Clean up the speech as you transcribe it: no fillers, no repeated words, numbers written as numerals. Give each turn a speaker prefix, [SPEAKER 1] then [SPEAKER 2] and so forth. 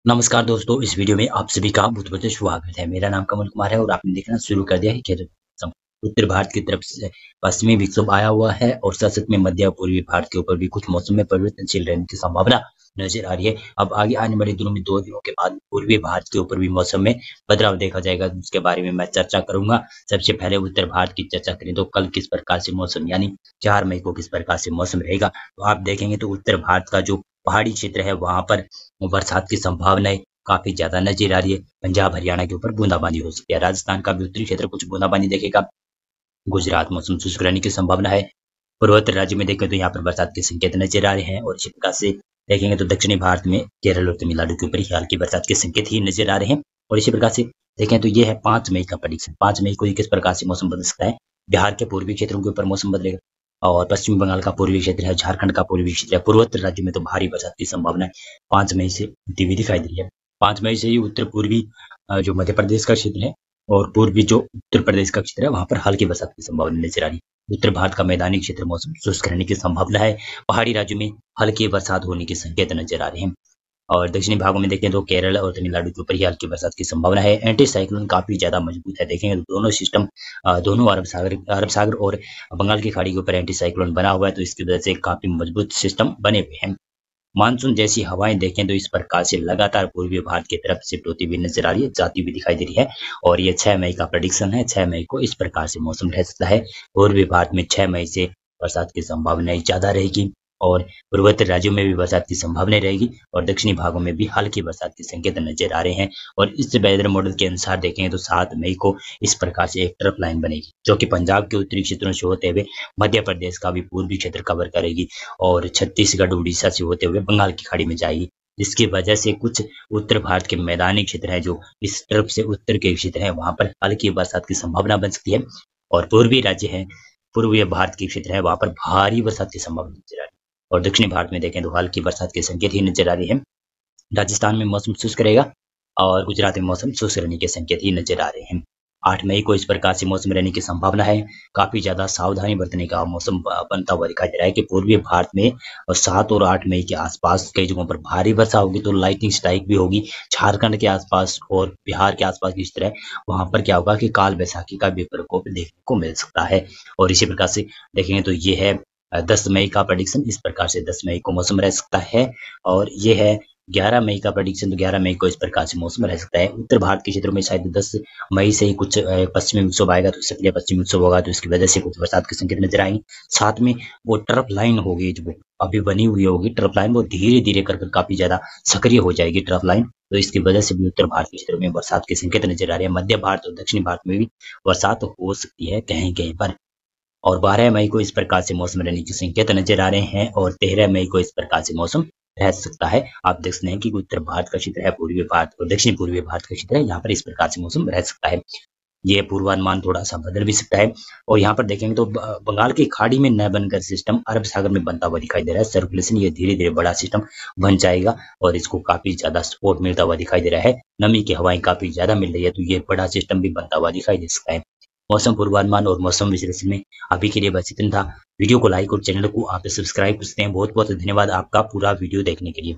[SPEAKER 1] नमस्कार दोस्तों, इस वीडियो में आप सभी का बहुत-बहुत स्वागत है। मेरा नाम कमल कुमार है और आपने देखना शुरू कर दिया है कि उत्तर भारत की तरफ से पश्चिमी विक्षोभ आया हुआ है और साथ में मध्य और पूर्वी भारत के ऊपर भी कुछ मौसम में परिवर्तनशील रहने की संभावना नजर आ रही है। अब आगे आने वाले दिनों में 2 दिनों के बाद पूर्वी भारत के ऊपर भी मौसम में बदलाव देखा जाएगा, जिसके बारे में मैं चर्चा करूँगा। सबसे पहले उत्तर भारत की चर्चा करें तो कल किस प्रकार से मौसम यानी 4 मई को किस प्रकार से मौसम रहेगा। तो आप देखेंगे तो उत्तर भारत का जो पहाड़ी क्षेत्र है, वहाँ पर बरसात की संभावनाएँ काफ़ी ज़्यादा नज़र आ रही है। पंजाब, हरियाणा के ऊपर बूंदाबांदी हो सकती है। राजस्थान का भी उत्तरी क्षेत्र कुछ बूंदाबांदी देखेगा। गुजरात मौसम शुष्क रहने की संभावना है। पूर्वोत्तर राज्य में देखें तो यहाँ पर बरसात के संकेत नज़र आ रहे हैं और इसी प्रकार से देखेंगे तो दक्षिणी भारत में केरल और तमिलनाडु के ऊपर ही हल्की बरसात के संकेत ही नज़र आ रहे हैं। और इसी प्रकार से देखें तो ये है 5 मई का प्रेडिक्शन। 5 मई को ये किस प्रकार से मौसम बदल सकता है। बिहार के पूर्वी क्षेत्रों के ऊपर मौसम बदलेगा और पश्चिम बंगाल का पूर्वी क्षेत्र है, झारखंड का पूर्वी क्षेत्र है, पूर्वोत्तर राज्य में तो भारी बरसात की संभावना 5 मई से होती हुई दिखाई दे रही है। 5 मई से ही उत्तर पूर्वी जो मध्य प्रदेश का क्षेत्र है और पूर्वी जो उत्तर प्रदेश का क्षेत्र है, वहाँ पर हल्की बरसात की संभावना नजर आ रही है। उत्तर भारत का मैदानी क्षेत्र मौसम शुष्क रहने की संभावना है। पहाड़ी राज्यों में हल्की बरसात होने के संकेत नजर आ रहे हैं और दक्षिणी भागों में देखें तो केरल और तमिलनाडु के ऊपर ही हल्की बरसात की संभावना है। एंटी साइक्लोन काफी ज्यादा मजबूत है। देखेंगे तो दोनों सिस्टम दोनों अरब सागर और बंगाल की खाड़ी के ऊपर एंटी साइक्लोन बना हुआ है, तो इसकी वजह से काफी मजबूत सिस्टम बने हुए हैं। मानसून जैसी हवाएं देखें तो इस प्रकार से लगातार पूर्वी भारत की तरफ शिफ्ट होती हुई नजर आ रही है, जाती हुई दिखाई दे रही है। और ये 6 मई का प्रेडिक्शन है। 6 मई को इस प्रकार से मौसम रह सकता है। पूर्वी भारत में 6 मई से बरसात की संभावनाएं ज्यादा रहेगी और पूर्वोत्तर राज्यों में भी बरसात की संभावना रहेगी और दक्षिणी भागों में भी हल्की बरसात के संकेत नजर आ रहे हैं। और इस वेदर मॉडल के अनुसार देखेंगे तो 7 मई को इस प्रकार से एक ट्रफ लाइन बनेगी, जो कि पंजाब के उत्तरी क्षेत्रों से होते हुए मध्य प्रदेश का भी पूर्वी क्षेत्र कवर करेगी और छत्तीसगढ़ उड़ीसा से होते हुए बंगाल की खाड़ी में जाएगी, जिसकी वजह से कुछ उत्तर भारत के मैदानी क्षेत्र है जो इस तरफ से उत्तर के क्षेत्र है, वहां पर हल्की बरसात की संभावना बन सकती है। और पूर्वी राज्य है, पूर्वी भारत के क्षेत्र है, वहां पर भारी बरसात की संभावना नजर आ रही है। और दक्षिणी भारत में देखें तो हल्की बरसात के संकेत ही नजर आ रही है। राजस्थान में मौसम शुष्क रहेगा और गुजरात में मौसम शुष्क रहने के संकेत ही नजर आ रहे हैं। 8 मई को इस प्रकार से मौसम रहने की संभावना है। काफी ज्यादा सावधानी बरतने का मौसम बनता हुआ दिखाई दे रहा है कि पूर्वी भारत में और 7 और 8 मई के आसपास कई जगहों पर भारी वर्षा होगी, तो लाइटनिंग स्ट्राइक भी होगी। झारखंड के आसपास और बिहार के आसपास की तरह वहां पर क्या होगा कि काल बैसाखी का भी प्रकोप देखने को मिल सकता है। और इसी प्रकार से देखेंगे तो ये है 10 मई का प्रेडिक्शन। इस प्रकार से 10 मई को मौसम रह सकता है। और ये है 11 मई का प्रेडिक्शन। तो 11 मई को इस प्रकार से मौसम रह सकता है। उत्तर भारत के क्षेत्रों में शायद 10 मई से ही कुछ पश्चिमी विक्षोभ आएगा, तो सक्रिय पश्चिमी विक्षोभ होगा, तो इसकी वजह से कुछ बरसात के संकेत नजर आएंगे। साथ में वो ट्रफ लाइन होगी जो अभी बनी हुई होगी, ट्रफ लाइन वो धीरे धीरे कर काफी ज्यादा सक्रिय हो जाएगी ट्रफ लाइन, तो इसकी वजह से भी उत्तर भारत के क्षेत्रों में बरसात के संकेत नजर आ रहे हैं। मध्य भारत और दक्षिणी भारत में भी बरसात हो सकती है कहीं कहीं पर। और 12 मई को इस प्रकार से मौसम रहने के संकेत नजर आ रहे हैं और 13 मई को इस प्रकार से मौसम रह सकता है। आप देख सकते हैं कि उत्तर भारत का क्षेत्र है, पूर्वी भारत और दक्षिण पूर्वी भारत का क्षेत्र है, यहाँ पर इस प्रकार से मौसम रह सकता है। ये पूर्वानुमान थोड़ा सा बदल भी सकता है। और यहाँ पर देखेंगे तो बंगाल की खाड़ी में न बनकर सिस्टम अरब सागर में बनता हुआ दिखाई दे रहा है। सर्कुलेशन ये धीरे धीरे बड़ा सिस्टम बन जाएगा और इसको काफी ज्यादा सपोर्ट मिलता हुआ दिखाई दे रहा है। नमी की हवाएं काफी ज्यादा मिल रही है, तो ये बड़ा सिस्टम भी बनता हुआ दिखाई दे सकता है। मौसम पूर्वानुमान और मौसम विश्लेषण में अभी के लिए बस इतना था। वीडियो को लाइक और चैनल को आप सब्सक्राइब कर सकते हैं। बहुत बहुत धन्यवाद आपका पूरा वीडियो देखने के लिए।